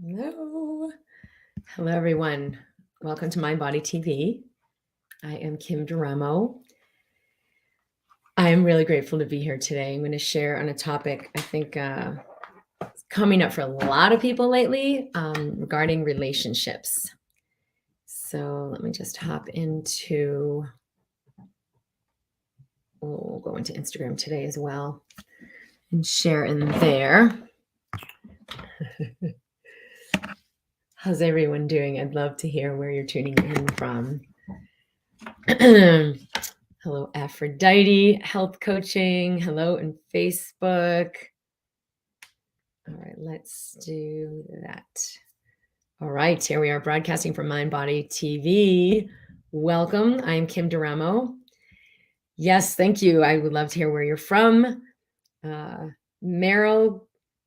Hello. Hello, everyone. Welcome to MindBody TV. I am Kim Duramo. I am really grateful to be here today. I'm going to share on a topic I think is coming up for a lot of people lately regarding relationships. So let me just hop into, we'll go into Instagram today as well and share in there. How's everyone doing? I'd love to hear where you're tuning in from. Hello, Aphrodite, health coaching. Hello, in Facebook. All right, let's do that. All right, here we are broadcasting from MindBody TV. Welcome. I'm Kim Duramo. Yes, thank you. I would love to hear where you're from. Meryl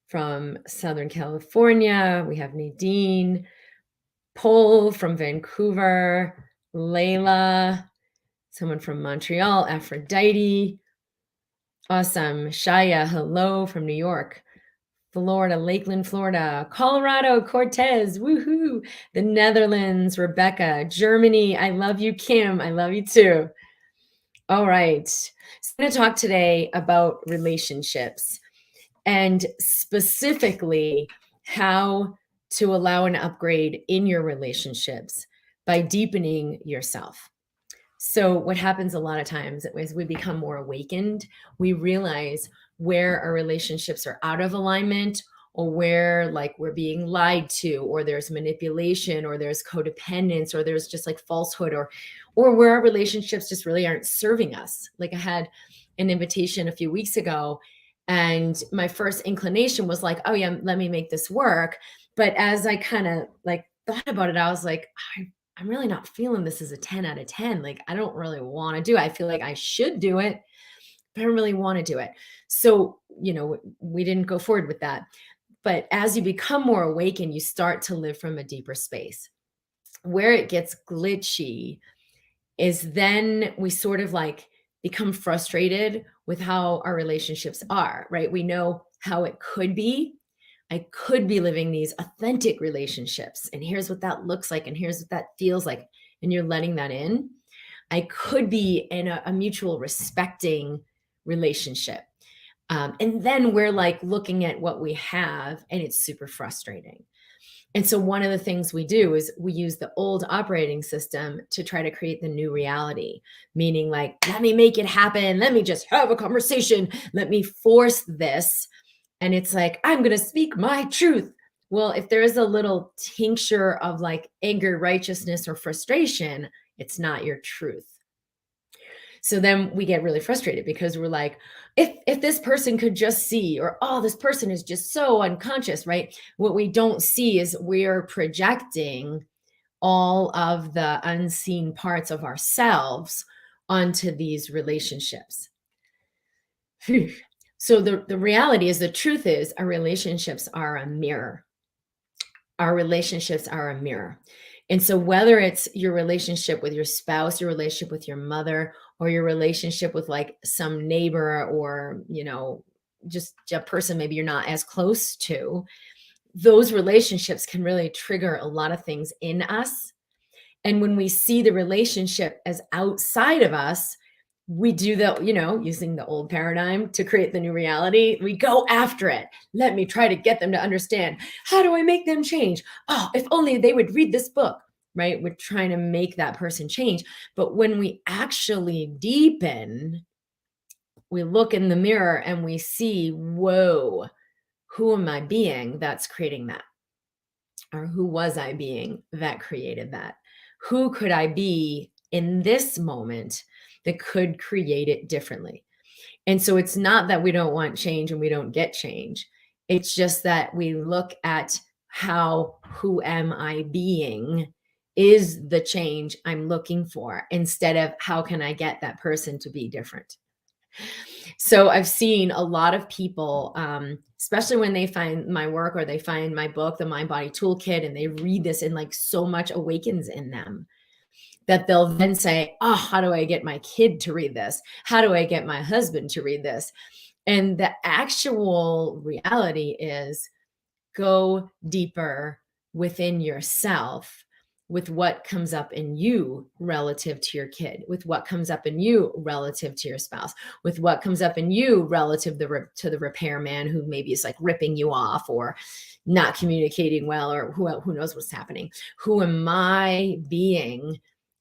from Southern California. We have Nadine. Paul from Vancouver. Layla. Someone from Montreal. Aphrodite. Awesome. Shaya, hello from New York. Florida, Lakeland, Florida, Colorado, Cortez, woohoo, the Netherlands, Rebecca, Germany, I love you, Kim, I love you too. All right, so I'm going to talk today about relationships and specifically how to allow an upgrade in your relationships by deepening yourself. So what happens a lot of times is we become more awakened, we realize where our relationships are out of alignment, or where like we're being lied to, or there's manipulation, or there's codependence, or there's just like falsehood, or where our relationships just really aren't serving us. Like I had an invitation a few weeks ago, and my first inclination was like, oh yeah, let me make this work. But as I kind of like thought about it, I was like, I'm really not feeling this as a 10 out of 10. Like, I don't really want to do it. I feel like I should do it, but I don't really want to do it. So, we didn't go forward with that. But as you become more awakened, you start to live from a deeper space. Where it gets glitchy is then we sort of like become frustrated with how our relationships are, right? We know how it could be. I could be living these authentic relationships, and here's what that looks like, and here's what that feels like, and you're letting that in. I could be in a mutual respecting relationship. And then we're like looking at what we have, and it's super frustrating. And so one of the things we do is we use the old operating system to try to create the new reality, meaning like, let me make it happen. Let me just have a conversation. Let me force this. And it's like, I'm going to speak my truth. Well, if there is a little tincture of like anger, righteousness, or frustration, it's not your truth. So then we get really frustrated because we're like, if this person could just see, or oh, this person is just so unconscious, right? What we don't see is we're projecting all of the unseen parts of ourselves onto these relationships. So the reality is, the truth is, our relationships are a mirror. Our relationships are a mirror. And so whether it's your relationship with your spouse, your relationship with your mother, or your relationship with like some neighbor, or, just a person maybe you're not as close to, those relationships can really trigger a lot of things in us. And when we see the relationship as outside of us, we do the, using the old paradigm to create the new reality, we go after it. Let me try to get them to understand. How do I make them change? Oh, if only they would read this book, right? We're trying to make that person change. But when we actually deepen, we look in the mirror and we see, whoa, who am I being that's creating that? Or who was I being that created that? Who could I be in this moment that could create it differently? And so it's not that we don't want change and we don't get change. It's just that we look at who am I being is the change I'm looking for, instead of how can I get that person to be different. So I've seen a lot of people, especially when they find my work or they find my book, the MindBody Toolkit, and they read this and like so much awakens in them, that they'll then say, oh, how do I get my kid to read this? How do I get my husband to read this? And the actual reality is, go deeper within yourself with what comes up in you relative to your kid, with what comes up in you relative to your spouse, with what comes up in you relative to the repairman who maybe is like ripping you off or not communicating well, or who knows what's happening. Who am I being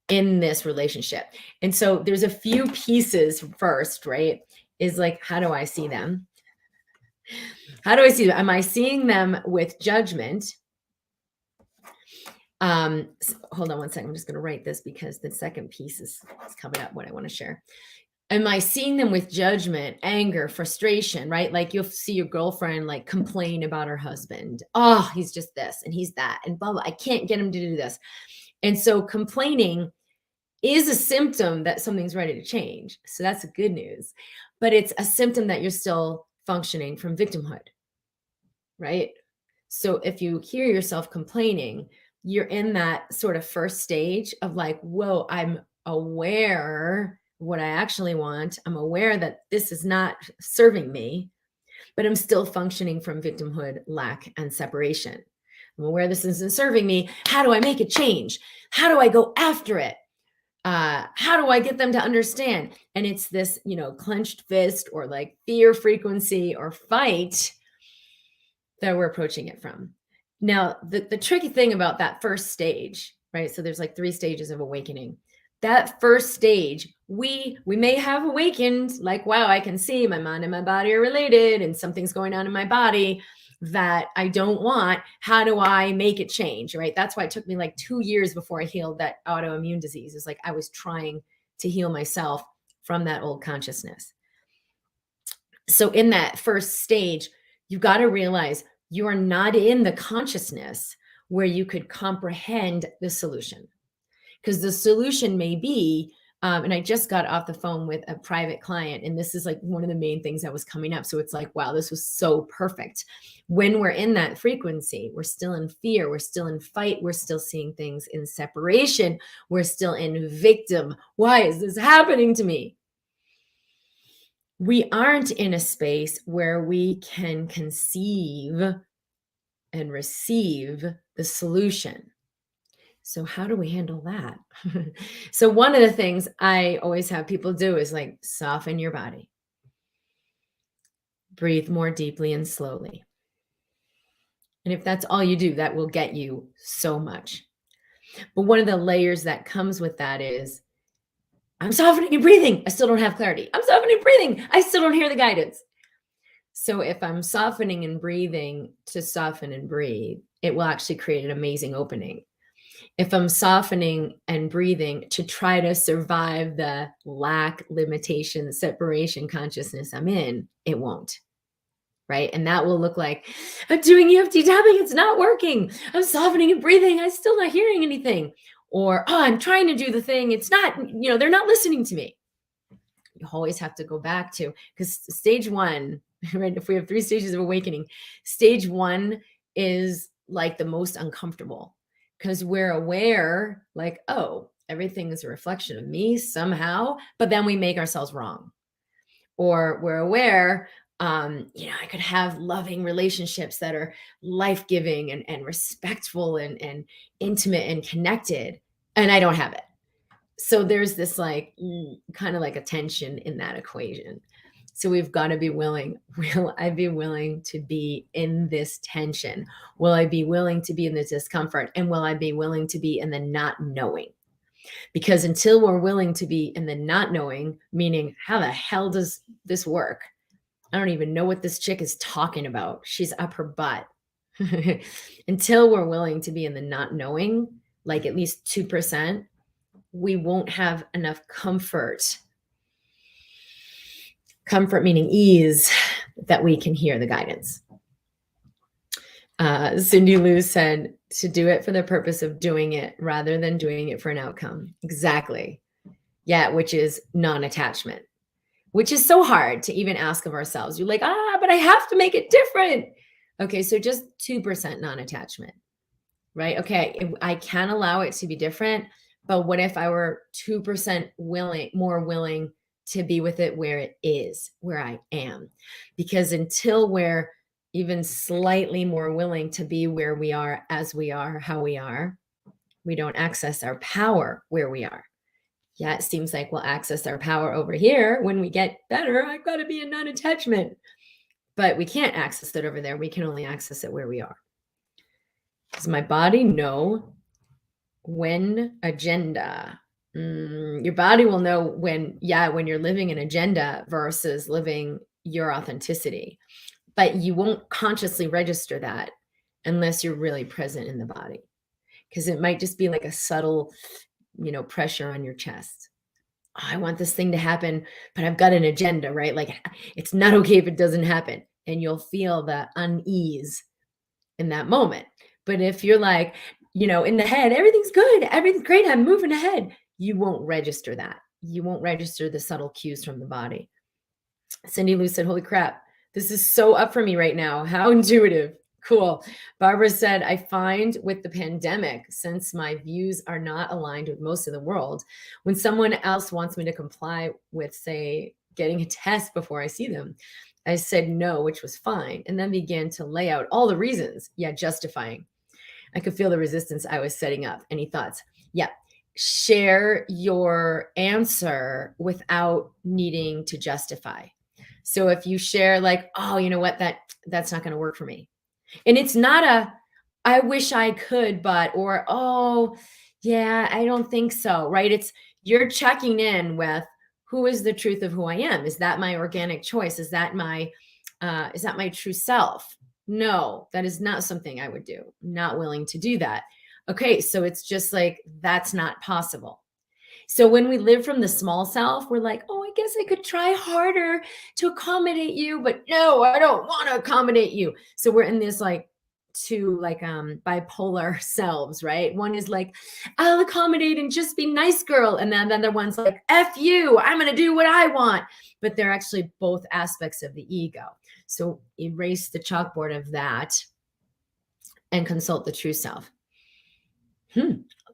in this relationship? And so there's a few pieces first, right? Is like, how do I see them? How do I see them? Am I seeing them with judgment? Hold on one second. I'm just going to write this because the second piece is coming up, what I want to share. Am I seeing them with judgment, anger, frustration, right? Like you'll see your girlfriend like complain about her husband. Oh, he's just this and he's that and blah, blah. I can't get him to do this. And so complaining is a symptom that something's ready to change. So that's good news. But it's a symptom that you're still functioning from victimhood, right? So if you hear yourself complaining, you're in that sort of first stage of like, whoa, I'm aware of what I actually want. I'm aware that this is not serving me, but I'm still functioning from victimhood, lack, and separation. I'm aware this isn't serving me. How do I make a change? How do I go after it? How do I get them to understand? And it's this, clenched fist or like fear frequency or fight that we're approaching it from. Now, the tricky thing about that first stage, right? So there's like 3 stages of awakening. That first stage, we may have awakened, like, wow, I can see my mind and my body are related and something's going on in my body that I don't want. How do I make it change, right? That's why it took me like 2 years before I healed that autoimmune disease. It's like I was trying to heal myself from that old consciousness. So in that first stage, you got to realize you are not in the consciousness where you could comprehend the solution. Because the solution may be, and I just got off the phone with a private client, and this is like one of the main things that was coming up. So it's like, wow, this was so perfect. When we're in that frequency, we're still in fear, we're still in fight, we're still seeing things in separation, we're still in victim. Why is this happening to me? We aren't in a space where we can conceive and receive the solution. So how do we handle that? So one of the things I always have people do is like soften your body. Breathe more deeply and slowly. And if that's all you do, that will get you so much. But one of the layers that comes with that is, I'm softening and breathing. I still don't have clarity. I'm softening and breathing. I still don't hear the guidance. So if I'm softening and breathing to soften and breathe, it will actually create an amazing opening. If I'm softening and breathing to try to survive the lack, limitation, separation consciousness I'm in, it won't. Right? And that will look like, I'm doing EFT tapping, it's not working. I'm softening and breathing, I'm still not hearing anything. Or, oh, I'm trying to do the thing, it's not, they're not listening to me. You always have to go back to, because stage 1, right? If we have 3 stages of awakening, stage 1 is like the most uncomfortable because we're aware, like, oh, everything is a reflection of me somehow, but then we make ourselves wrong. Or we're aware, I could have loving relationships that are life-giving and respectful and intimate and connected, and I don't have it. So there's this like kind of like a tension in that equation. So we've got to be willing. Will I be willing to be in this tension? Will I be willing to be in this discomfort? And will I be willing to be in the not knowing? Because until we're willing to be in the not knowing, meaning how the hell does this work? I don't even know what this chick is talking about. She's up her butt. Until we're willing to be in the not knowing, like at least 2%, we won't have enough comfort. Comfort meaning ease, that we can hear the guidance. Cindy Lou said to do it for the purpose of doing it rather than doing it for an outcome. Exactly. Yeah, which is non-attachment, which is so hard to even ask of ourselves. You're like, but I have to make it different. Okay, so just 2% non-attachment, right? Okay, I can allow it to be different, but what if I were 2% more willing to be with it where it is, where I am? Because until we're, even slightly more willing to be where we are, as we are, how we are, we don't access our power where we are. Yeah, it seems like we'll access our power over here when we get better. I've got to be in non-attachment. But we can't access it over there. We can only access it where we are. Does my body know when agenda? Your body will know when you're living an agenda versus living your authenticity. But you won't consciously register that unless you're really present in the body. Because it might just be like a subtle, pressure on your chest. Oh, I want this thing to happen, but I've got an agenda, right? Like it's not okay if it doesn't happen. And you'll feel the unease in that moment. But if you're like, in the head, everything's good, everything's great, I'm moving ahead, you won't register that. You won't register the subtle cues from the body. Cindy Lou said, holy crap, this is so up for me right now. How intuitive. Cool. Barbara said, I find with the pandemic, since my views are not aligned with most of the world, when someone else wants me to comply with, say, getting a test before I see them, I said no, which was fine, and then began to lay out all the reasons, justifying. I could feel the resistance I was setting up. Any thoughts? Yeah. Share your answer without needing to justify. So if you share like, oh, you know what, that's not going to work for me. And it's not I wish I could, but, or, oh, yeah, I don't think so, right? It's you're checking in with who is the truth of who I am. Is that my organic choice? Is that my true self? No, that is not something I would do. Not willing to do that. Okay, so it's just like, that's not possible. So when we live from the small self, we're like, oh, I guess I could try harder to accommodate you, but no, I don't want to accommodate you. So we're in this like two like bipolar selves, right? One is like, I'll accommodate and just be nice girl. And then the other one's like, F you, I'm going to do what I want. But they're actually both aspects of the ego. So erase the chalkboard of that and consult the true self.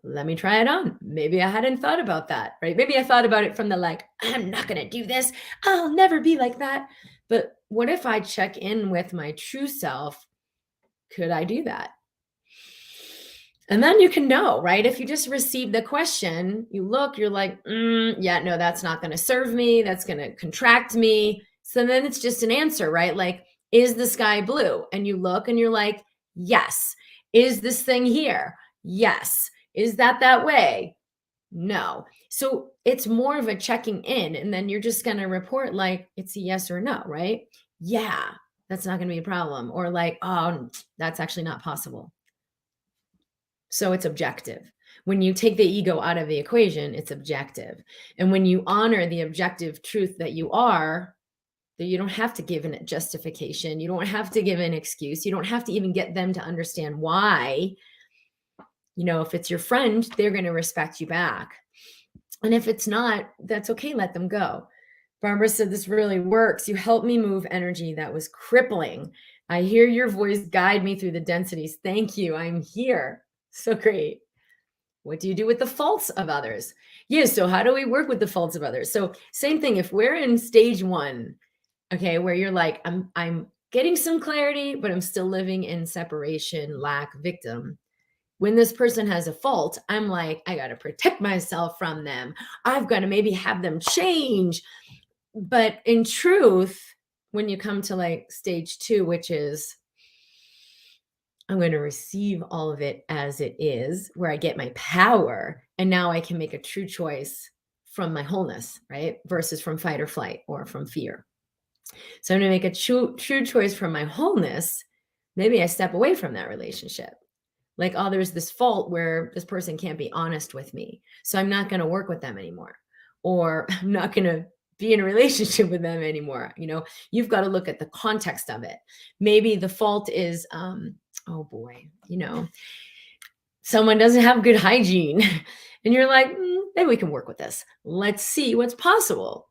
Let me try it on. Maybe I hadn't thought about that, right? Maybe I thought about it from the like, I'm not going to do this. I'll never be like that. But what if I check in with my true self? Could I do that? And then you can know, right? If you just receive the question, you look, you're like, yeah, no, that's not going to serve me. That's going to contract me. So then it's just an answer, right? Like, is the sky blue? And you look and you're like, yes. Is this thing here? Yes. Is that way? No. So it's more of a checking in, and then you're just going to report like it's a yes or no, right? Yeah, that's not going to be a problem. Or like, oh, that's actually not possible. So it's objective. When you take the ego out of the equation, it's objective. And when you honor the objective truth that you are, that you don't have to give a justification. You don't have to give an excuse. You don't have to even get them to understand why. If it's your friend, they're going to respect you back. And if it's not, that's okay. Let them go. Barbara said, this really works. You helped me move energy that was crippling. I hear your voice guide me through the densities. Thank you. I'm here. So great. What do you do with the faults of others? Yeah. So how do we work with the faults of others? So same thing. If we're in stage 1, okay, where you're like, I'm getting some clarity, but I'm still living in separation, lack, victim. When this person has a fault, I'm like, I got to protect myself from them. I've got to maybe have them change. But in truth, when you come to like stage 2, which is, I'm going to receive all of it as it is, where I get my power. And now I can make a true choice from my wholeness, right? Versus from fight or flight or from fear. So I'm going to make a true choice from my wholeness. Maybe I step away from that relationship. Like, oh, there's this fault where this person can't be honest with me. So I'm not going to work with them anymore. Or I'm not going to be in a relationship with them anymore. You've got to look at the context of it. Maybe the fault is, oh boy, someone doesn't have good hygiene. And you're like, maybe we can work with this. Let's see what's possible.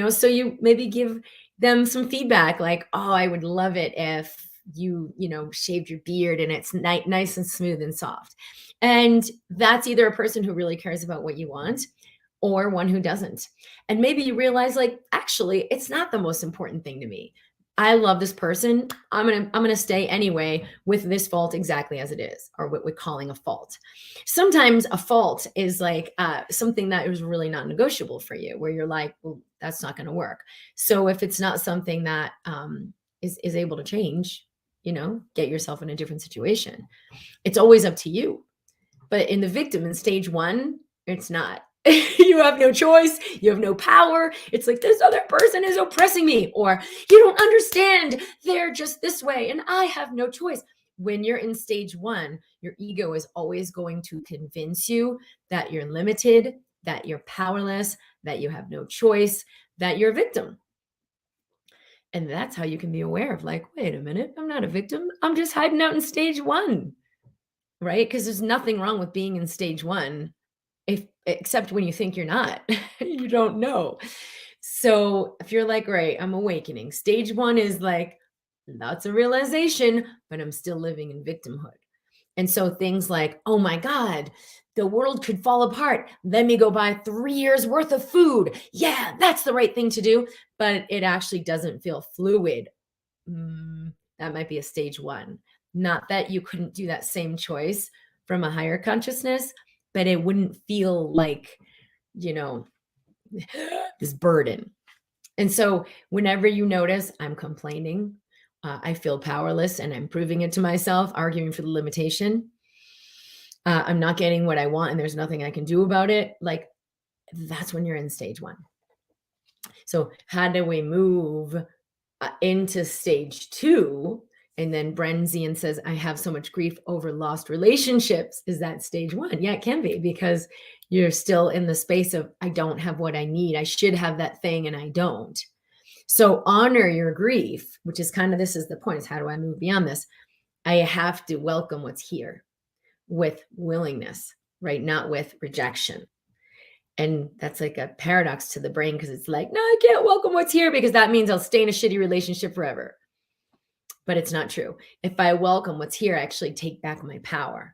So you maybe give them some feedback like, oh, I would love it if you shaved your beard and it's nice and smooth and soft. And that's either a person who really cares about what you want or one who doesn't. And maybe you realize like, actually, it's not the most important thing to me. I love this person. I'm gonna stay anyway with this fault exactly as it is, or what we're calling a fault. Sometimes a fault is like something that is really not negotiable for you, where you're like, well, that's not going to work. So if it's not something that is able to change, get yourself in a different situation. It's always up to you. But in the victim in stage 1, it's not. You have no choice. You have no power. It's like, this other person is oppressing me, or you don't understand. They're just this way and I have no choice. When you're in stage 1, your ego is always going to convince you that you're limited, that you're powerless, that you have no choice, that you're a victim. And that's how you can be aware of, like, wait a minute, I'm not a victim. I'm just hiding out in stage 1, right? Because there's nothing wrong with being in stage 1, except when you think you're not. You don't know. So if you're like, right, I'm awakening. Stage 1 is like lots of realization, but I'm still living in victimhood. And so things like, oh my God, the world could fall apart. Let me go buy 3 years worth of food. Yeah, that's the right thing to do. But it actually doesn't feel fluid. That might be a stage 1. Not that you couldn't do that same choice from a higher consciousness, but it wouldn't feel like, this burden. And so whenever you notice I'm complaining, I feel powerless and I'm proving it to myself, arguing for the limitation, I'm not getting what I want and there's nothing I can do about it, like, that's when you're in stage 1. So how do we move into stage 2? And then Brenzian says, I have so much grief over lost relationships. Is that stage 1? Yeah, it can be, because you're still in the space of, I don't have what I need. I should have that thing and I don't. So honor your grief, which is kind of, this is the point, is how do I move beyond this? I have to welcome what's here with willingness, right? Not with rejection. And that's like a paradox to the brain, because it's like, no, I can't welcome what's here because that means I'll stay in a shitty relationship forever. But it's not true. If I welcome what's here, I actually take back my power,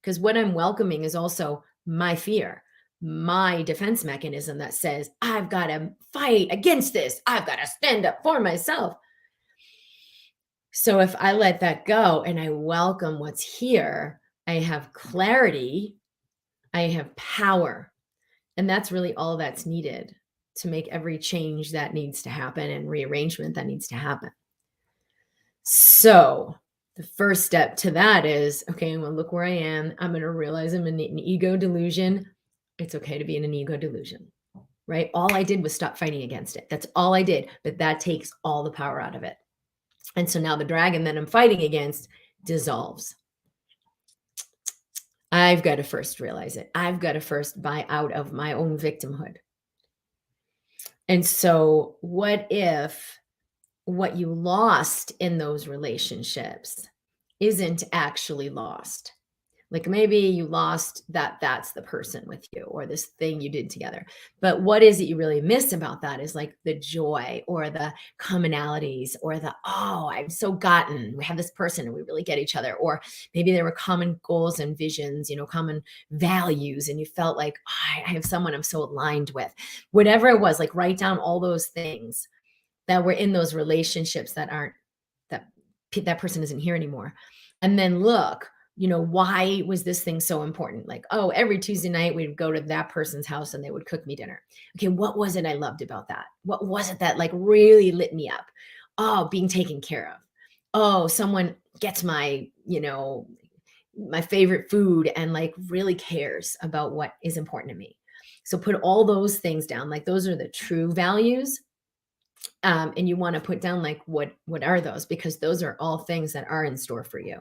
because what I'm welcoming is also my fear, my defense mechanism that says, I've got to fight against this. I've got to stand up for myself. So if I let that go and I welcome what's here, I have clarity, I have power. And that's really all that's needed to make every change that needs to happen and rearrangement that needs to happen. So the first step to that is, okay, I'm going to look where I am. I'm going to realize I'm in an ego delusion. It's okay to be in an ego delusion, right? All I did was stop fighting against it. That's all I did. But that takes all the power out of it. And so now the dragon that I'm fighting against dissolves. I've got to first realize it. I've got to first buy out of my own victimhood. And so what if what you lost in those relationships isn't actually lost? Like, maybe you lost that's the person with you, or this thing you did together. But what is it you really miss about that is like the joy or the commonalities, or the, oh, I'm so gotten. We have this person and we really get each other. Or maybe there were common goals and visions, common values. And you felt like, oh, I have someone I'm so aligned with. Whatever it was, like, write down all those things that were in those relationships that that person isn't here anymore. And then look, why was this thing so important? Like, oh, every Tuesday night we'd go to that person's house and they would cook me dinner. Okay, what was it I loved about that? What was it that like really lit me up? Oh, being taken care of. Oh, someone gets my, my favorite food and like really cares about what is important to me. So put all those things down. Like, those are the true values. And you want to put down, like, what are those? Because those are all things that are in store for you.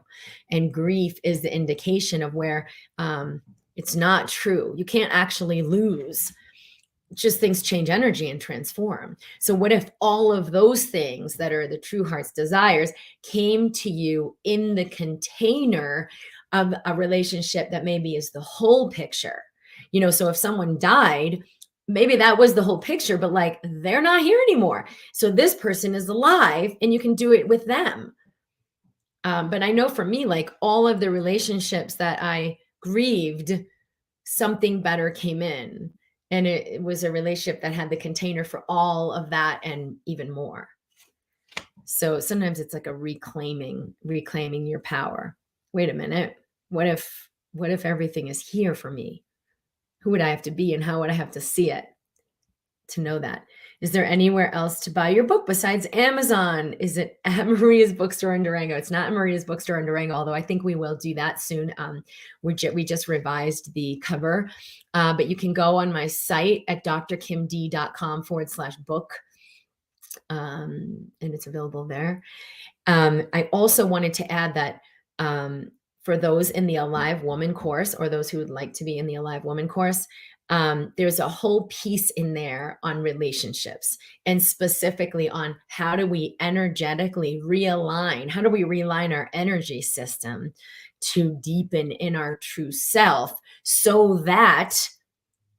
And grief is the indication of where it's not true. You can't actually lose. Just things change energy and transform. So what if all of those things that are the true heart's desires came to you in the container of a relationship that maybe is the whole picture? So if someone died, maybe that was the whole picture, but like, they're not here anymore. So this person is alive and you can do it with them. But I know for me, like, all of the relationships that I grieved, something better came in. And it was a relationship that had the container for all of that and even more. So sometimes it's like a reclaiming your power. Wait a minute. What if everything is here for me? Who would I have to be and how would I have to see it to know that? Is there anywhere else to buy your book besides Amazon? Is it at Maria's Bookstore in Durango? It's not at Maria's Bookstore in Durango, although I think we will do that soon. We just revised the cover, but you can go on my site at drkimd.com/book, and it's available there. I also wanted to add that for those in the Alive Woman course, or those who would like to be in the Alive Woman course, there's a whole piece in there on relationships, and specifically on how do we energetically realign, how do we realign our energy system to deepen in our true self, so that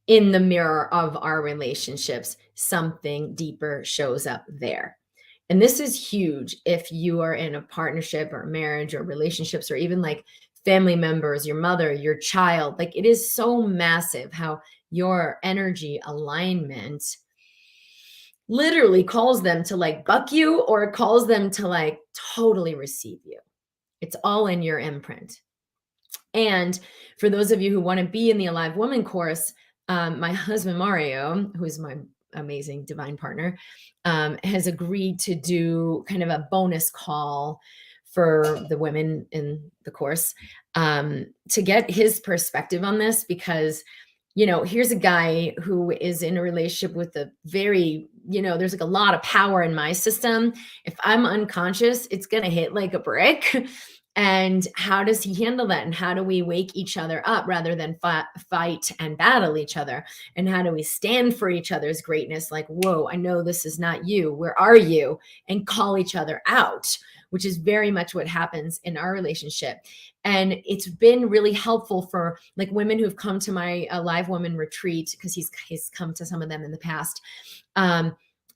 in the mirror of our relationships, something deeper shows up there. And this is huge if you are in a partnership or marriage or relationships, or even like family members, your mother, your child. Like, it is so massive how your energy alignment literally calls them to like buck you, or it calls them to like totally receive you. It's all in your imprint. And for those of you who want to be in the Alive Woman course, my husband, Mario, who's my amazing divine partner, has agreed to do kind of a bonus call for the women in the course, to get his perspective on this, because, here's a guy who is in a relationship with a very, there's like a lot of power in my system. If I'm unconscious, it's going to hit like a brick. And how does he handle that? And how do we wake each other up rather than fight and battle each other? And how do we stand for each other's greatness? Like, whoa, I know this is not you. Where are you? And call each other out, which is very much what happens in our relationship. And it's been really helpful for like women who've come to my Live Woman retreat, because he's come to some of them in the past.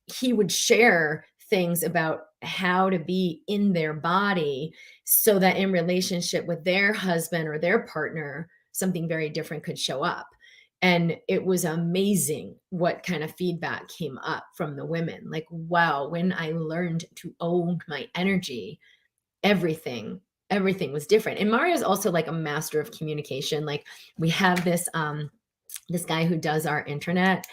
He would share things about how to be in their body, so that in relationship with their husband or their partner, something very different could show up. And it was amazing what kind of feedback came up from the women. Like, wow, when I learned to own my energy, everything was different. And Mario's also like a master of communication. Like, we have this guy who does our internet,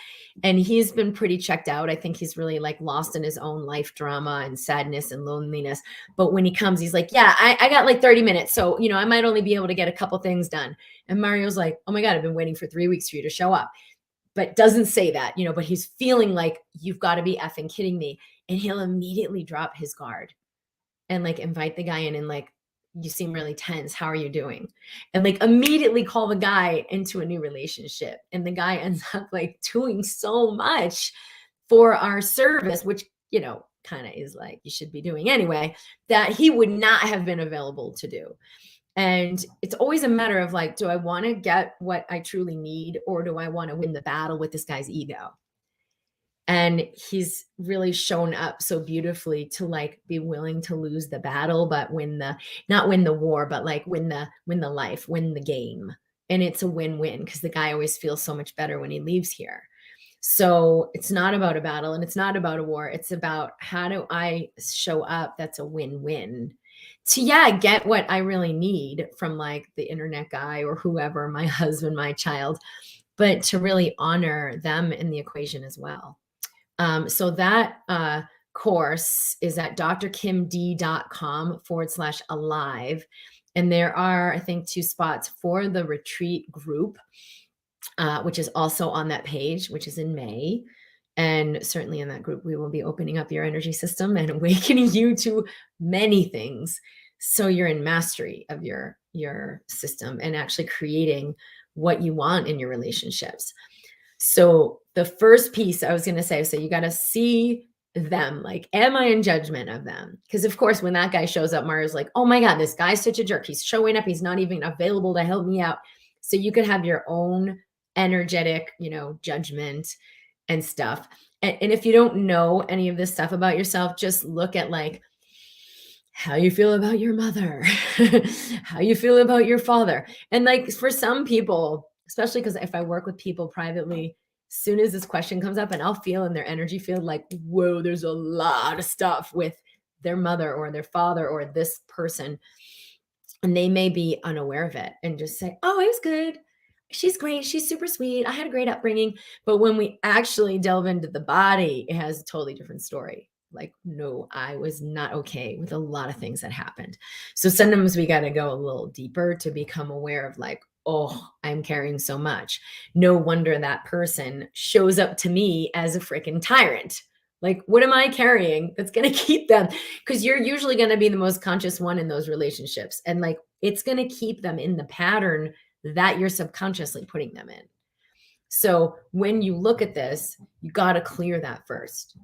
and he's been pretty checked out. I think he's really like lost in his own life drama and sadness and loneliness. But when he comes, he's like, yeah, I got like 30 minutes. So, I might only be able to get a couple things done. And Mario's like, oh my God, I've been waiting for 3 weeks for you to show up. But doesn't say that, but he's feeling like, you've got to be effing kidding me. And he'll immediately drop his guard and like invite the guy in and like, you seem really tense. How are you doing? And like immediately call the guy into a new relationship. And the guy ends up like doing so much for our service, which, kind of is like, you should be doing anyway, that he would not have been available to do. And it's always a matter of like, do I want to get what I truly need, or do I want to win the battle with this guy's ego? And he's really shown up so beautifully to like be willing to lose the battle, but not win the war, but like win the life, win the game. And it's a win-win, because the guy always feels so much better when he leaves here. So it's not about a battle and it's not about a war. It's about, how do I show up that's a win-win to, get what I really need from like the internet guy or whoever, my husband, my child, but to really honor them in the equation as well. So that course is at drkimd.com/alive. And there are, I think, 2 spots for the retreat group, which is also on that page, which is in May. And certainly in that group, we will be opening up your energy system and awakening you to many things. So you're in mastery of your system and actually creating what you want in your relationships. So the first piece I was going to say, so you got to see them. Like, am I in judgment of them? Because of course, when that guy shows up, Mario's like, oh my God, this guy's such a jerk. He's showing up. He's not even available to help me out. So you could have your own energetic, judgment and stuff. And if you don't know any of this stuff about yourself, just look at like how you feel about your mother, how you feel about your father. And like for some people, especially because if I work with people privately, as soon as this question comes up, and I'll feel in their energy field like, whoa, there's a lot of stuff with their mother or their father or this person, and they may be unaware of it and just say, "Oh, it was good. She's great. She's super sweet. I had a great upbringing." But when we actually delve into the body, it has a totally different story. Like, no, I was not okay with a lot of things that happened. So sometimes we got to go a little deeper to become aware of, like, oh, I'm carrying so much. No wonder that person shows up to me as a freaking tyrant. Like, what am I carrying that's going to keep them? Because you're usually going to be the most conscious one in those relationships. And like, it's going to keep them in the pattern that you're subconsciously putting them in. So when you look at this, you got to clear that first.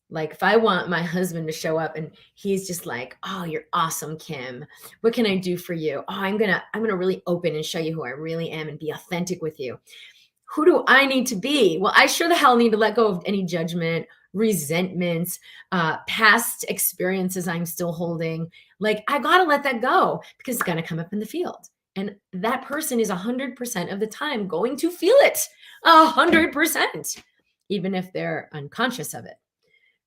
Like, if I want my husband to show up and he's just like, "Oh, you're awesome, Kim. What can I do for you? Oh, I'm going to really open and show you who I really am and be authentic with you." Who do I need to be? Well, I sure the hell need to let go of any judgment, resentments, past experiences I'm still holding. Like, I got to let that go because it's going to come up in the field. And that person is 100% of the time going to feel it 100%, even if they're unconscious of it.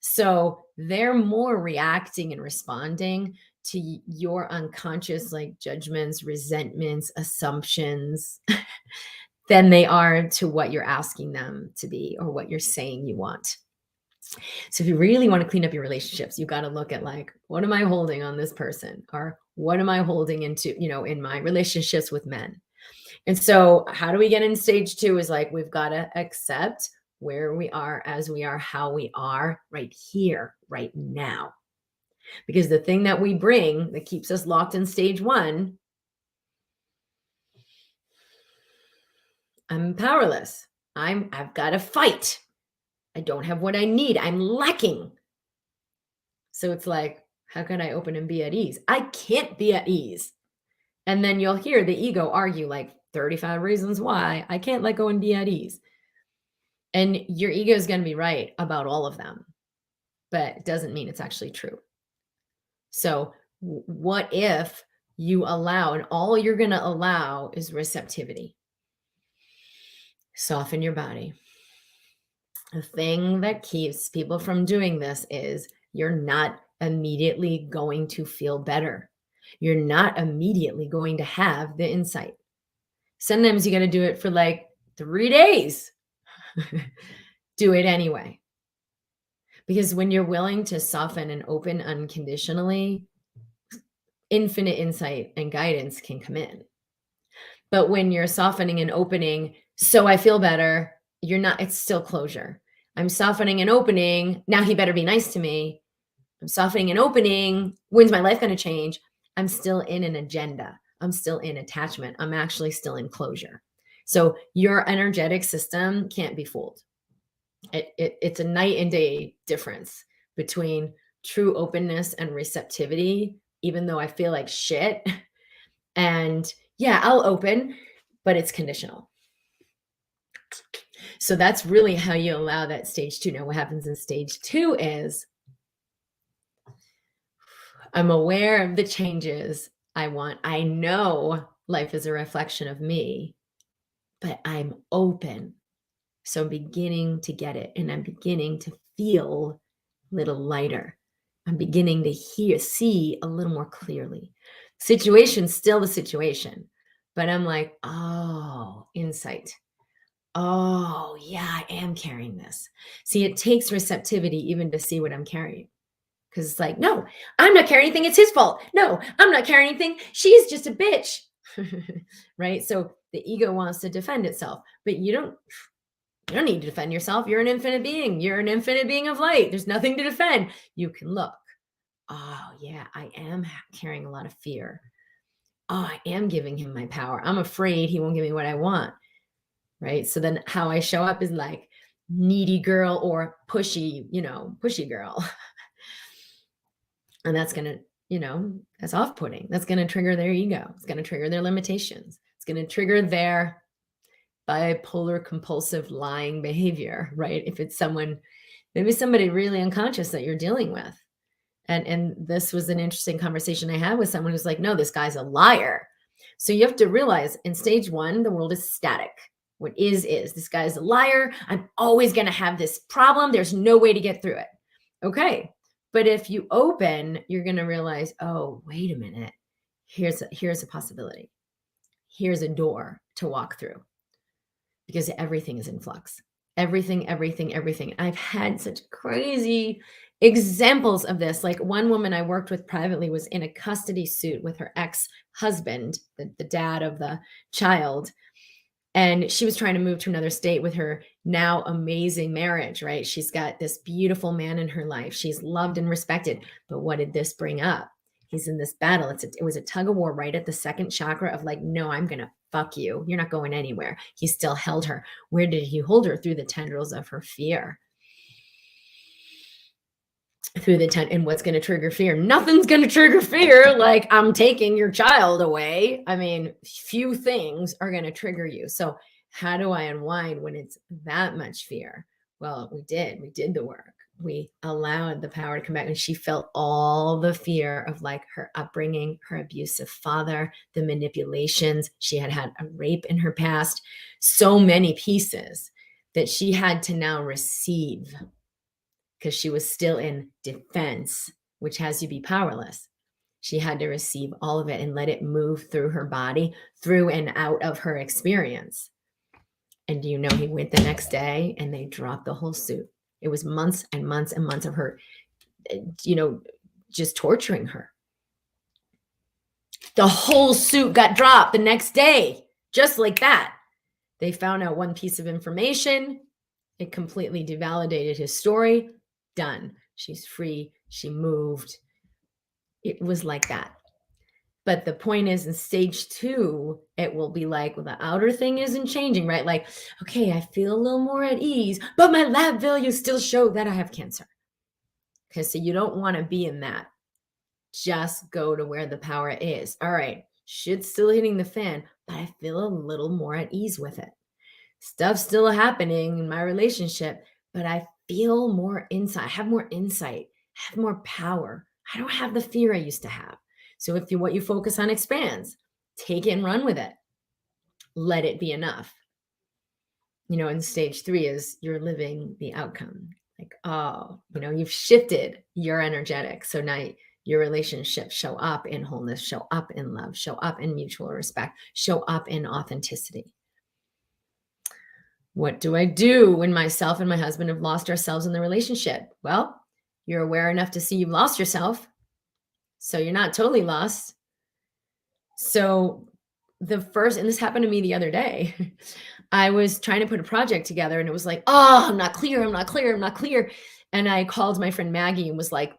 So they're more reacting and responding to your unconscious, like, judgments, resentments, assumptions than they are to what you're asking them to be or what you're saying you want. So if you really want to clean up your relationships, you got to look at, like, what am I holding on this person? Or what am I holding into, in my relationships with men? And so how do we get in stage 2 is, like, we've got to accept where we are, as we are, how we are right here, right now. Because the thing that we bring that keeps us locked in stage 1, I'm powerless. I've got to fight. I don't have what I need. I'm lacking. So it's like, how can I open and be at ease? I can't be at ease. And then you'll hear the ego argue like 35 reasons why I can't let go and be at ease. And your ego is going to be right about all of them, but it doesn't mean it's actually true. So what if you allow, and all you're going to allow is receptivity? Soften your body. The thing that keeps people from doing this is you're not immediately going to feel better. You're not immediately going to have the insight. Sometimes you got to do it for like 3 days. Do it anyway. Because when you're willing to soften and open unconditionally, infinite insight and guidance can come in. But when you're softening and opening, so I feel better, you're not, it's still closure. I'm softening and opening, now he better be nice to me. I'm softening and opening, when's my life going to change? I'm still in an agenda. I'm still in attachment. I'm actually still in closure. So your energetic system can't be fooled. It's a night and day difference between true openness and receptivity, even though I feel like shit. And yeah, I'll open, but it's conditional. So that's really how you allow that stage 2. Now, what happens in stage 2 is I'm aware of the changes I want. I know life is a reflection of me, but I'm open. So I'm beginning to get it, and I'm beginning to feel a little lighter. I'm beginning to see a little more clearly. Situation's still the situation, but I'm like, oh, insight. Oh, yeah, I am carrying this. See, it takes receptivity even to see what I'm carrying. Because it's like, no, I'm not carrying anything. It's his fault. No, I'm not carrying anything. She's just a bitch. Right? So the ego wants to defend itself, but you don't need to defend yourself. You're an infinite being. You're an infinite being of light. There's nothing to defend. You can look. Oh, yeah, I am carrying a lot of fear. Oh, I am giving him my power. I'm afraid he won't give me what I want. Right? So then how I show up is like needy girl or pushy, pushy girl. And that's going to, that's off-putting. That's going to trigger their ego. It's going to trigger their limitations. It's going to trigger their bipolar compulsive lying behavior, right? If it's maybe somebody really unconscious that you're dealing with. And this was an interesting conversation I had with someone who's like, no, this guy's a liar. So you have to realize in stage 1, the world is static. What is, this guy's a liar. I'm always going to have this problem. There's no way to get through it. Okay. But if you open, you're going to realize, oh, wait a minute. Here's a possibility. Here's a door to walk through, because everything is in flux. Everything, everything, everything. I've had such crazy examples of this. Like one woman I worked with privately was in a custody suit with her ex-husband, the dad of the child. And she was trying to move to another state with her now amazing marriage, right? She's got this beautiful man in her life. She's loved and respected. But what did this bring up? He's in this battle. It was a tug of war right at the second chakra of like, no, I'm going to fuck you. You're not going anywhere. He still held her. Where did he hold her? Through the tendrils of her fear. And what's going to trigger fear? Nothing's going to trigger fear. Like, I'm taking your child away. I mean, few things are going to trigger you. So how do I unwind when it's that much fear? Well, we did the work. We allowed the power to come back, and she felt all the fear of like her upbringing, her abusive father, the manipulations. She had had a rape in her past, so many pieces that she had to now receive, because she was still in defense, which has you be powerless. She had to receive all of it and let it move through her body, through and out of her experience. And he went the next day and they dropped the whole suit. It was months and months and months of her, just torturing her. The whole suit got dropped the next day, just like that. They found out one piece of information. It completely devalidated his story. Done. She's free. She moved. It was like that. But the point is, in stage 2, it will be like, well, the outer thing isn't changing, right? Like, okay, I feel a little more at ease, but my lab values still show that I have cancer. Okay, so you don't want to be in that. Just go to where the power is. All right, shit's still hitting the fan, but I feel a little more at ease with it. Stuff's still happening in my relationship, but I feel more insight. I have more insight. I have more power. I don't have the fear I used to have. So if what you focus on expands, take it and run with it. Let it be enough. And stage 3 is you're living the outcome. Like, you've shifted your energetic. So now your relationships show up in wholeness, show up in love, show up in mutual respect, show up in authenticity. What do I do when myself and my husband have lost ourselves in the relationship? Well, you're aware enough to see you've lost yourself. So you're not totally lost. So and this happened to me the other day. I was trying to put a project together and it was like, oh, I'm not clear. And I called my friend Maggie and was like,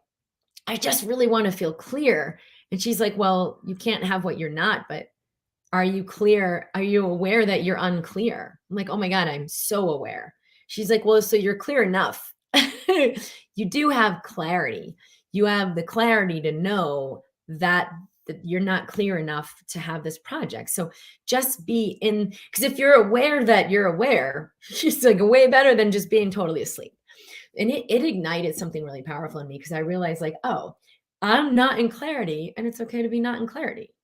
I just really want to feel clear. And she's like, well, you can't have what you're not, but are you clear? Are you aware that you're unclear? I'm like, oh my God, I'm so aware. She's like, well, so you're clear enough. You do have clarity. You have the clarity to know that you're not clear enough to have this project. So just be in, because if you're aware that you're aware, she's like way better than just being totally asleep. And it ignited something really powerful in me, because I realized like, oh, I'm not in clarity, and it's okay to be not in clarity,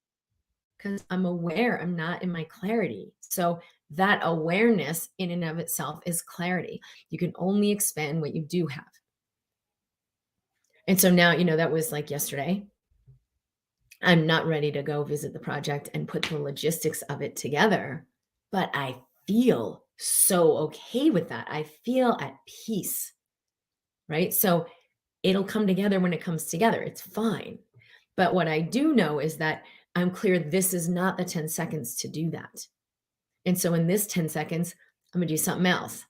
because I'm aware I'm not in my clarity. So that awareness in and of itself is clarity. You can only expand what you do have. And so now, that was like yesterday. I'm not ready to go visit the project and put the logistics of it together, but I feel so okay with that. I feel at peace, right? So it'll come together when it comes together. It's fine. But what I do know is that I'm clear this is not the 10 seconds to do that. And so in this 10 seconds, I'm going to do something else.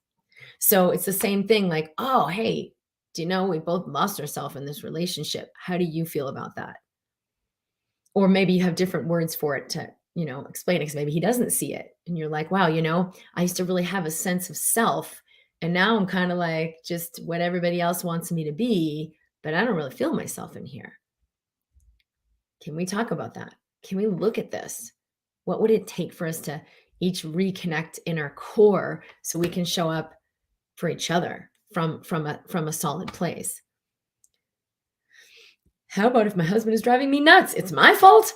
So it's the same thing, like, oh, hey, do you know we both lost ourselves in this relationship? How do you feel about that? Or maybe you have different words for it to, explain it, because maybe he doesn't see it. And you're like, wow, I used to really have a sense of self. And now I'm kind of like just what everybody else wants me to be, but I don't really feel myself in here. Can we talk about that? Can we look at this? What would it take for us to each reconnect in our core so we can show up for each other from a solid place? How about if my husband is driving me nuts? It's my fault.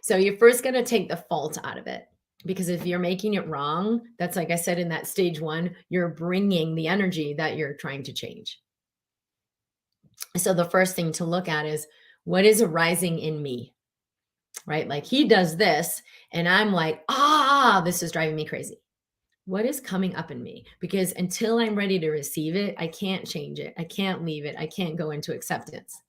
So you're first going to take the fault out of it, because if you're making it wrong, that's like I said in that stage 1, you're bringing the energy that you're trying to change. So the first thing to look at is, what is arising in me, right? Like he does this and I'm like, this is driving me crazy. What is coming up in me? Because until I'm ready to receive it, I can't change it. I can't leave it. I can't go into acceptance.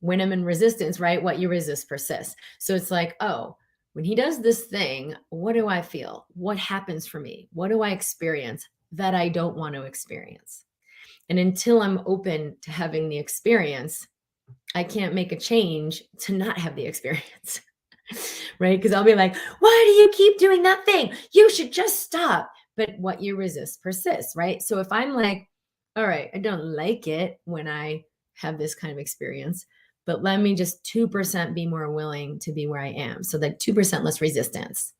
When I'm in resistance, right? What you resist persists. So it's like, oh, when he does this thing, what do I feel? What happens for me? What do I experience that I don't want to experience? And until I'm open to having the experience, I can't make a change to not have the experience. Right? Because I'll be like, why do you keep doing that thing? You should just stop. But what you resist persists, right? So if I'm like, all right, I don't like it when I have this kind of experience, but let me just 2% be more willing to be where I am. So that 2% less resistance.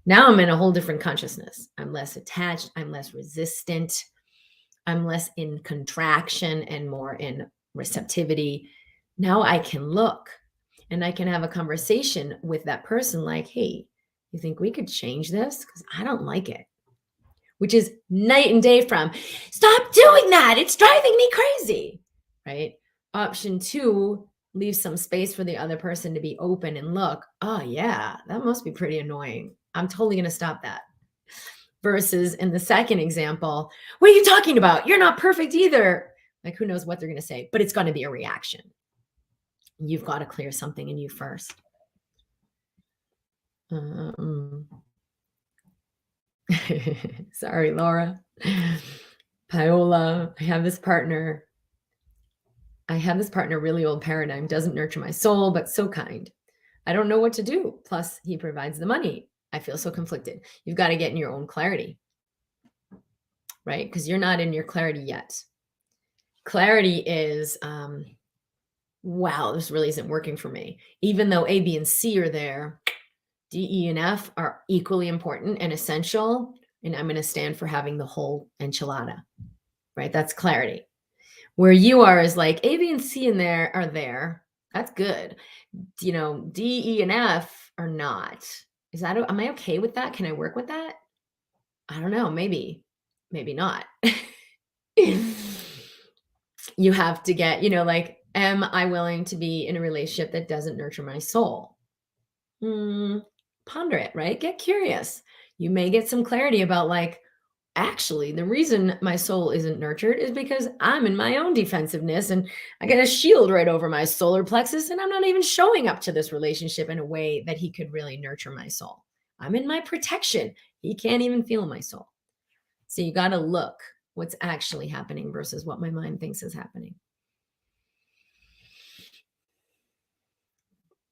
Now I'm in a whole different consciousness. I'm less attached. I'm less resistant. I'm less in contraction and more in receptivity. Now I can look and I can have a conversation with that person like, hey, you think we could change this? Because I don't like it. Which is night and day from, stop doing that. It's driving me crazy, right? Option 2, leave some space for the other person to be open and look, oh yeah, that must be pretty annoying. I'm totally going to stop that. Versus in the second example, what are you talking about? You're not perfect either. Like, who knows what they're going to say, but it's going to be a reaction. You've got to clear something in you first. Sorry, Laura. Paola, I have this partner, really old paradigm, doesn't nurture my soul, but so kind. I don't know what to do. Plus, he provides the money. I feel so conflicted. You've got to get in your own clarity, right? Because you're not in your clarity yet. Clarity is, wow, this really isn't working for me. Even though A, B, and C are there, D, E, and F are equally important and essential. And I'm going to stand for having the whole enchilada, right? That's clarity. Where you are is like A, B, and C in there are there. That's good. You know, D, E, and F are not. Am I okay with that? Can I work with that? I don't know. Maybe not. You have to get, like, am I willing to be in a relationship that doesn't nurture my soul? Ponder it, right? Get curious. You may get some clarity about, like, actually, the reason my soul isn't nurtured is because I'm in my own defensiveness and I got a shield right over my solar plexus and I'm not even showing up to this relationship in a way that he could really nurture my soul. I'm in my protection. He can't even feel my soul. So you got to look what's actually happening versus what my mind thinks is happening.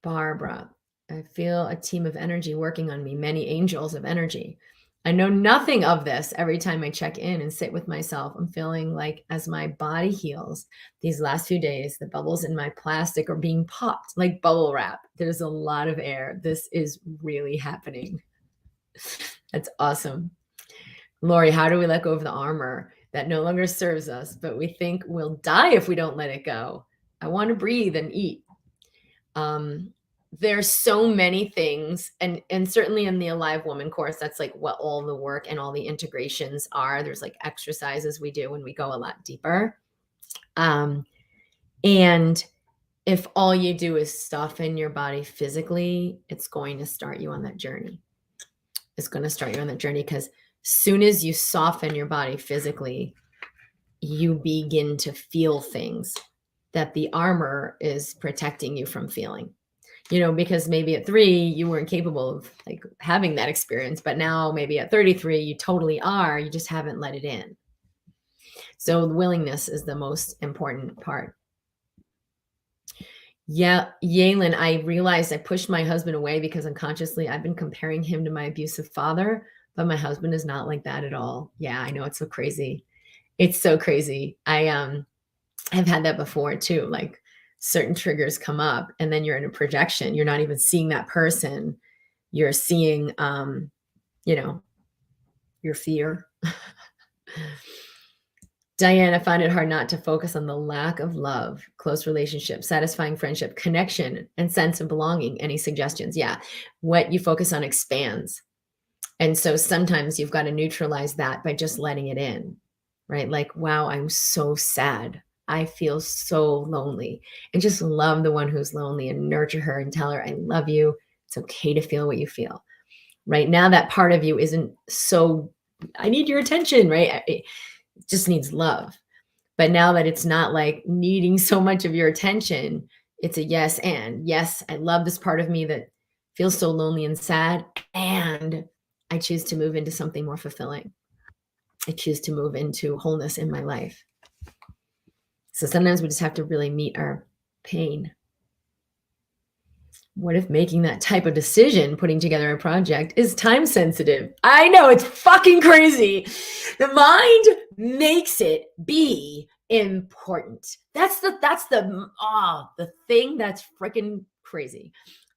Barbara, I feel a team of energy working on me, many angels of energy. I know nothing of this. Every time I check in and sit with myself, I'm feeling like as my body heals these last few days, the bubbles in my plastic are being popped like bubble wrap. There's a lot of air. This is really happening. That's awesome. Lori, how do we let go of the armor that no longer serves us, but we think we'll die if we don't let it go? I want to breathe and eat. There's so many things, and certainly in the Alive Woman course, that's like what all the work and all the integrations are. There's like exercises we do when we go a lot deeper. And if all you do is soften your body physically, it's going to start you on that journey. It's going to start you on that journey because soon as you soften your body physically, you begin to feel things that the armor is protecting you from feeling. Because maybe at 3, you weren't capable of like having that experience, but now maybe at 33, you totally are. You just haven't let it in. So willingness is the most important part. Yeah, Yalen, I realized I pushed my husband away because unconsciously I've been comparing him to my abusive father, but my husband is not like that at all. Yeah, I know, it's so crazy. It's so crazy. I've had that before too. Like certain triggers come up and then you're in a projection. You're not even seeing that person. You're seeing, your fear. Diane, I find it hard not to focus on the lack of love, close relationship, satisfying friendship, connection, and sense of belonging. Any suggestions? Yeah. What you focus on expands. And so sometimes you've got to neutralize that by just letting it in, right? Like, wow, I'm so sad. I feel so lonely, and just love the one who's lonely and nurture her and tell her, I love you. It's okay to feel what you feel. Right now, that part of you isn't so, I need your attention, right? It just needs love. But now that it's not like needing so much of your attention, it's a yes, and yes, I love this part of me that feels so lonely and sad. And I choose to move into something more fulfilling. I choose to move into wholeness in my life. So sometimes we just have to really meet our pain. What if making that type of decision, putting together a project, is time sensitive? I know, it's fucking crazy. The mind makes it be important. That's the thing that's freaking crazy.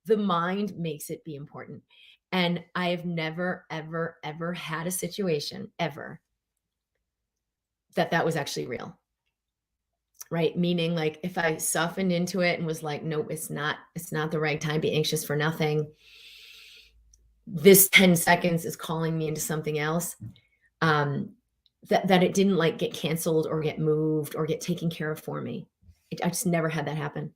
The mind makes it be important. And I have never, ever, ever had a situation ever that was actually real. Right? Meaning, like, if I softened into it and was like, nope, it's not the right time, be anxious for nothing. This 10 seconds is calling me into something else. That it didn't like get canceled or get moved or get taken care of for me. I just never had that happen.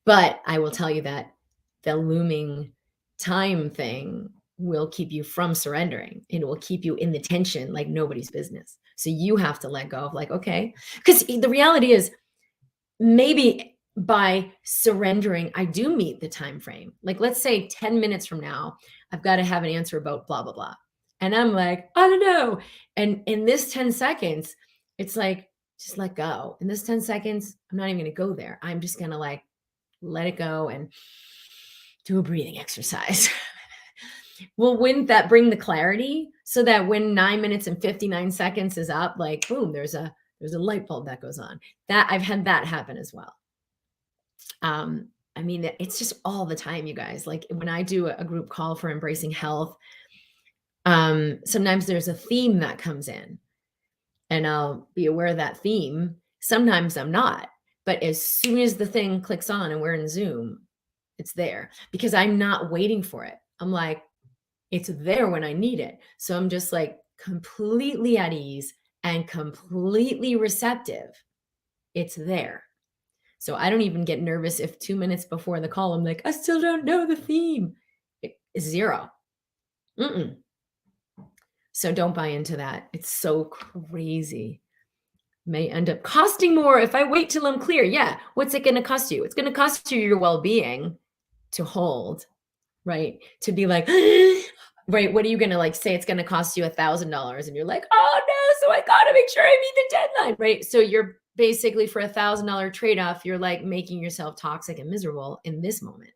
But I will tell you that the looming time thing will keep you from surrendering. It will keep you in the tension like nobody's business. So you have to let go of like, okay, because the reality is, maybe by surrendering, I do meet the time frame. Like, let's say 10 minutes from now, I've got to have an answer about blah, blah, blah. And I'm like, I don't know. And in this 10 seconds, it's like, just let go. In this 10 seconds, I'm not even going to go there. I'm just going to like let it go and do a breathing exercise. Well, wouldn't that bring the clarity so that when 9 minutes and 59 seconds is up, like, boom, there's a light bulb that goes on. That I've had that happen as well. I mean, it's just all the time, you guys. Like when I do a group call for embracing health, sometimes there's a theme that comes in and I'll be aware of that theme. Sometimes I'm not, but as soon as the thing clicks on and we're in Zoom, it's there because I'm not waiting for it. I'm like, it's there when I need it. So I'm just like completely at ease and completely receptive. It's there. So I don't even get nervous if 2 minutes before the call, I'm like, I still don't know the theme. It's zero. So don't buy into that. It's so crazy. May end up costing more if I wait till I'm clear. Yeah. What's it going to cost you? It's going to cost you your well-being to hold, right? To be like, right. What are you going to like say? It's going to cost you $1,000 and you're like, oh no. So I got to make sure I meet the deadline, right? So you're basically for $1,000 trade-off, you're like making yourself toxic and miserable in this moment,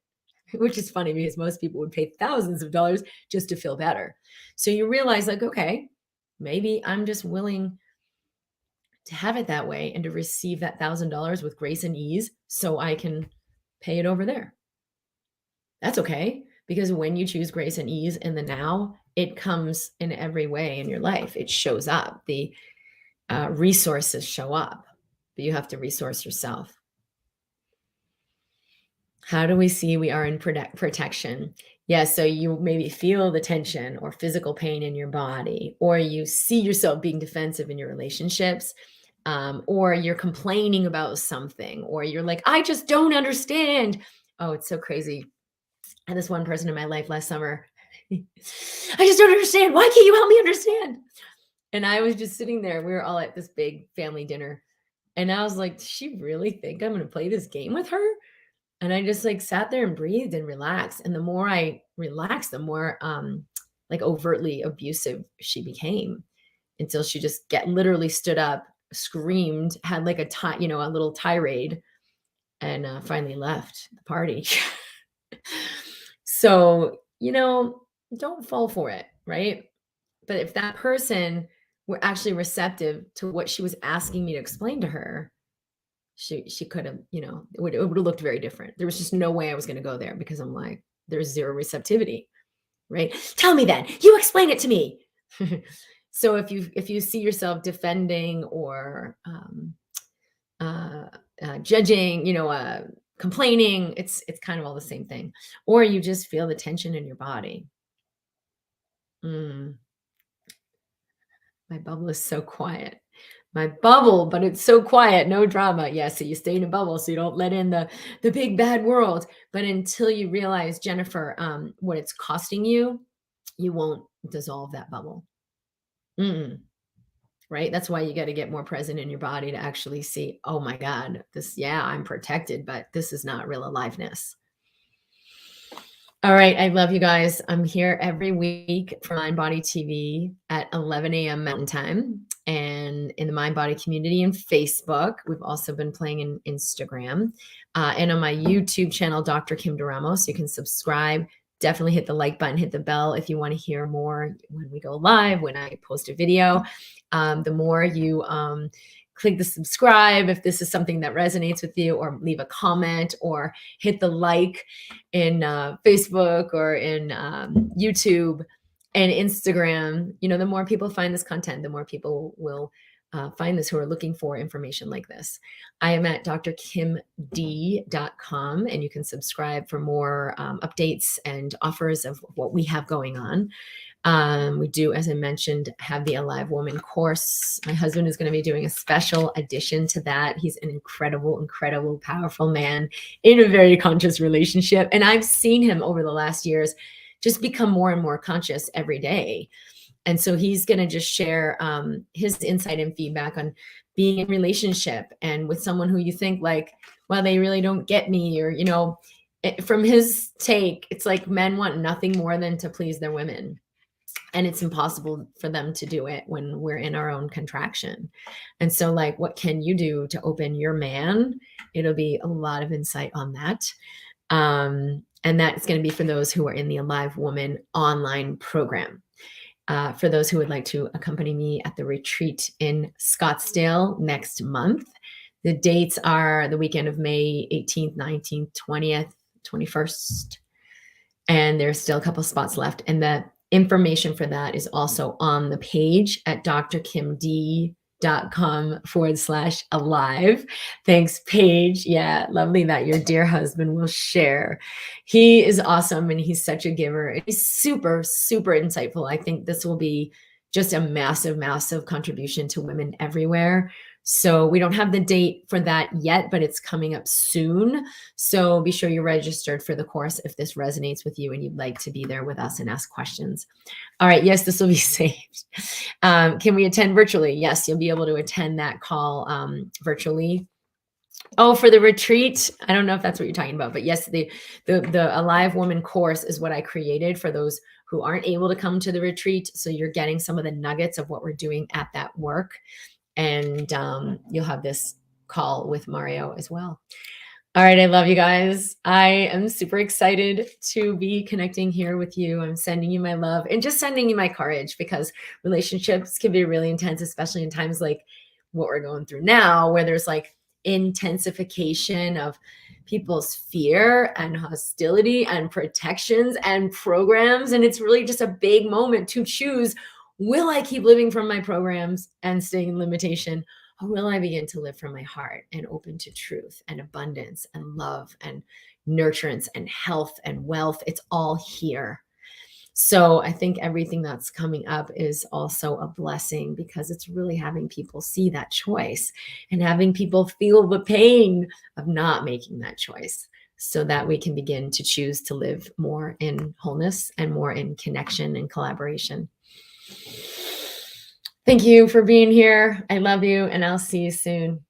which is funny because most people would pay thousands of dollars just to feel better. So you realize like, okay, maybe I'm just willing to have it that way and to receive that $1,000 with grace and ease so I can pay it over there. That's okay. Because when you choose grace and ease in the now, it comes in every way in your life. It shows up. The resources show up, but you have to resource yourself. How do we see we are in protection? Yeah, so you maybe feel the tension or physical pain in your body, or you see yourself being defensive in your relationships, or you're complaining about something, or you're like, I just don't understand. Oh, it's so crazy. I had this one person in my life last summer. I just don't understand. Why can't you help me understand? And I was just sitting there. We were all at this big family dinner. And I was like, does she really think I'm going to play this game with her? And I just like sat there and breathed and relaxed. And the more I relaxed, the more like overtly abusive she became until she just literally stood up, screamed, had like a little tirade, and finally left the party. So, don't fall for it, right? But if that person were actually receptive to what she was asking me to explain to her, she could have, it would have looked very different. There was just no way I was going to go there because I'm like, there's zero receptivity, right? Tell me then, you explain it to me. So if you see yourself defending or judging, complaining, it's kind of all the same thing. Or you just feel the tension in your body. My bubble is so quiet. My bubble, but it's so quiet, no drama. Yeah, so you stay in a bubble so you don't let in the big bad world. But until you realize, Jennifer, what it's costing you, you won't dissolve that bubble. Mm-mm. Right? That's why you got to get more present in your body to actually see, oh my God, this, yeah, I'm protected, but this is not real aliveness. All right. I love you guys. I'm here every week for MindBody TV at 11 a.m. Mountain Time and in the MindBody community and Facebook. We've also been playing in Instagram and on my YouTube channel, Dr. Kim DeRamos. You can subscribe. Definitely hit the like button, hit the bell if you want to hear more when we go live, when I post a video. The more you click the subscribe if this is something that resonates with you, or leave a comment or hit the like in Facebook or in YouTube and Instagram. You know, the more people find this content, the more people will find this who are looking for information like this. I am at drkimd.com and you can subscribe for more updates and offers of what we have going on. We do, as I mentioned, have the Alive Woman course. My husband is going to be doing a special addition to that. He's an incredible, incredible, powerful man in a very conscious relationship. And I've seen him over the last years just become more and more conscious every day. And so he's going to just share his insight and feedback on being in relationship and with someone who you think like, well, they really don't get me, or, you know, from his take, it's like men want nothing more than to please their women. And it's impossible for them to do it when we're in our own contraction. And so, like, what can you do to open your man? It'll be a lot of insight on that. And that's going to be for those who are in the Alive Woman online program. For those who would like to accompany me at the retreat in Scottsdale next month, the dates are the weekend of May 18th, 19th, 20th, 21st. And there's still a couple spots left. And the information for that is also on the page at drkimd.com/alive. Thanks, Paige. Yeah, lovely that your dear husband will share. He is awesome and he's such a giver. And he's super, super insightful. I think this will be just a massive, massive contribution to women everywhere. So we don't have the date for that yet, but it's coming up soon. So be sure you're registered for the course if this resonates with you and you'd like to be there with us and ask questions. All right. Yes, this will be saved. Can we attend virtually? Yes, you'll be able to attend that call virtually. Oh, for the retreat. I don't know if that's what you're talking about, but yes, the Alive Woman course is what I created for those who aren't able to come to the retreat. So you're getting some of the nuggets of what we're doing at that work. And you'll have this call with Mario as well. All right. I love you guys. I am super excited to be connecting here with you. I'm sending you my love and just sending you my courage, because relationships can be really intense, especially in times like what we're going through now, where there's like intensification of people's fear and hostility and protections and programs. And it's really just a big moment to choose. Will I keep living from my programs and staying in limitation? Or will I begin to live from my heart and open to truth and abundance and love and nurturance and health and wealth? It's all here. So I think everything that's coming up is also a blessing, because it's really having people see that choice and having people feel the pain of not making that choice, so that we can begin to choose to live more in wholeness and more in connection and collaboration. Thank you for being here. I love you, and I'll see you soon.